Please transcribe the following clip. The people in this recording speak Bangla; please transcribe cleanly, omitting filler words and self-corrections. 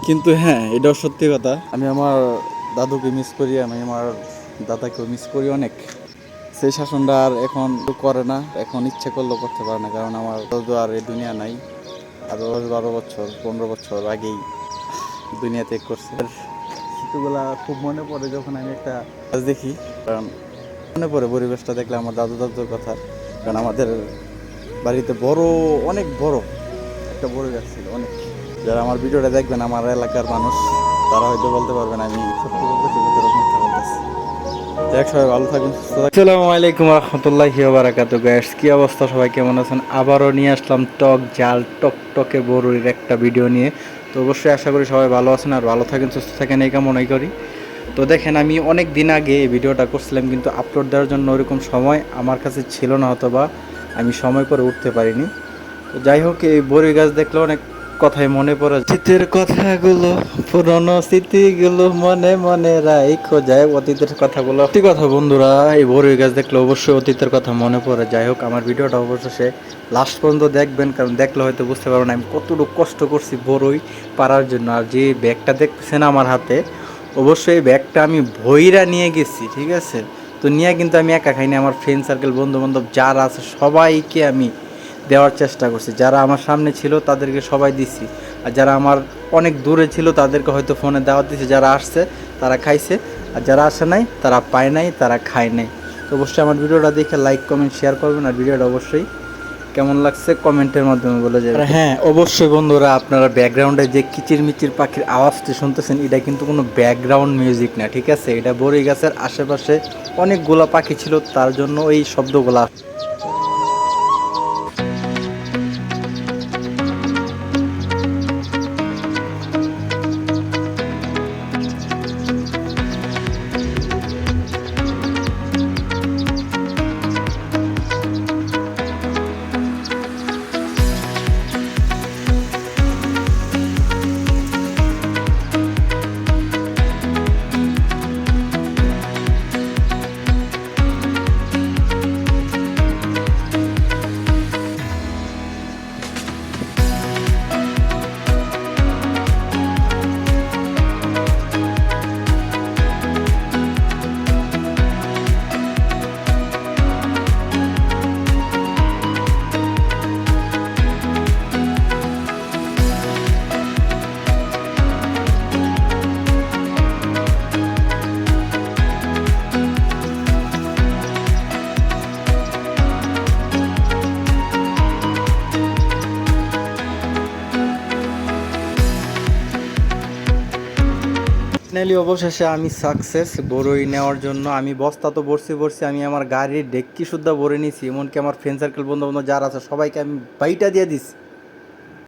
কিন্তু হ্যাঁ, এটাও সত্যি কথা। আমি আমার দাদুকে মিস করি, আমি আমার দাদাকেও মিস করি অনেক। সেই শাসনটা আর এখন করে না, এখন ইচ্ছে করলেও করতে পারে না, কারণ আমার দাদু আর এই দুনিয়া নাই। আর 10-12 বছর 15 বছর আগেই দুনিয়া ত্যাগ করছে। স্মৃতিগুলা খুব মনে পড়ে যখন আমি একটা গাছ দেখি, কারণ মনে পড়ে পরিবেশটা দেখলে আমার দাদুর কথা। কারণ আমাদের বাড়িতে অনেক বড় একটা বড় গাছ ছিল, অনেক। যারা আমার ভিডিওটা দেখবেন, আমার এলাকার মানুষ, তারা হয়তো বলতে পারবেন আমি সত্যি বলতেছি, মিথ্যা বলতেছি। যাই হোক, সবাই ভালো থাকুন, সুস্থ থাকুন। আসসালামু আলাইকুম রাহমাতুল্লাহি ওয়া বারাকাতুহু। গাইস, কি অবস্থা, সবাই কেমন আছেন? আবারও নিয়ে আসলাম টক ঝাল টকটকে বড়ির একটা ভিডিও নিয়ে। তো অবশ্যই আশা করি সবাই ভালো আছেন আর ভালো থাকেন, সুস্থ থাকেন, এই কামনাই করি। তো দেখেন, আমি অনেক দিন আগে এই ভিডিওটা করছিলাম, কিন্তু আপলোড দেওয়ার জন্য ওরকম সময় আমার কাছে ছিল না, অথবা আমি সময় করে উঠতে পারিনি। তো যাই হোক, এই বড়ি গাছ দেখলে অনেক কথাই মনে পড়ে, অতীতের কথাগুলো, পুরনো স্মৃতিগুলো মনে মনে রাখো যায়, অতীতের কথাগুলো। সত্যি কথা বন্ধুরা, এই বড়ই গাছ দেখলে অবশ্যই অতীতের কথা মনে পড়ে। যাই হোক, আমার ভিডিওটা অবশ্যই লাস্ট পর্যন্ত দেখবেন, কারণ দেখলে হয়তো বুঝতে পারবেন আমি কতটুকু কষ্ট করছি বড়ই পারার জন্য। আর যে ব্যাগটা দেখতেছেন আমার হাতে, অবশ্যই এই ব্যাগটা আমি ভইরা নিয়ে গেছি, ঠিক আছে? তো নিয়ে কিন্তু আমি একা খাইনি, আমার ফ্রেন্ড সার্কেল, বন্ধু বান্ধব যারা আছে সবাইকে আমি দেওয়ার চেষ্টা করছি। যারা আমার সামনে ছিল তাদেরকে সবাই দিছি, আর যারা আমার অনেক দূরে ছিল তাদেরকে হয়তো ফোনে দাওয়াত দিছি। যারা আসছে তারা খাইছে, আর যারা আসে নাই তারা পায় নাই, তারা খায় নাই। তো অবশ্যই আমার ভিডিওটা দেখে লাইক কমেন্ট শেয়ার করবেন, আর ভিডিওটা অবশ্যই কেমন লাগছে কমেন্টের মাধ্যমে বলে যাবেন। হ্যাঁ, অবশ্যই বন্ধুরা, আপনারা ব্যাকগ্রাউন্ডে যে কিচিরমিচির পাখির আওয়াজটি শুনতেছেন, এটা কিন্তু কোনো ব্যাকগ্রাউন্ড মিউজিক না, ঠিক আছে? এটা বড়ই গাছের আশেপাশে অনেকগুলা পাখি ছিল, তার জন্য এই শব্দগুলা। ফাইনালি অবশেষে আমি সাকসেস বড়ই নেওয়ার জন্য। আমি বস্তা তো ভরছি, আমি আমার গাড়ির ডেক্কি শুদ্ধা ভরে নিয়েছি, এমনকি আমার ফ্রেন্ড সার্কেল, বন্ধু বান্ধব যারা আছে সবাইকে আমি বাইটা দিয়ে দিছি।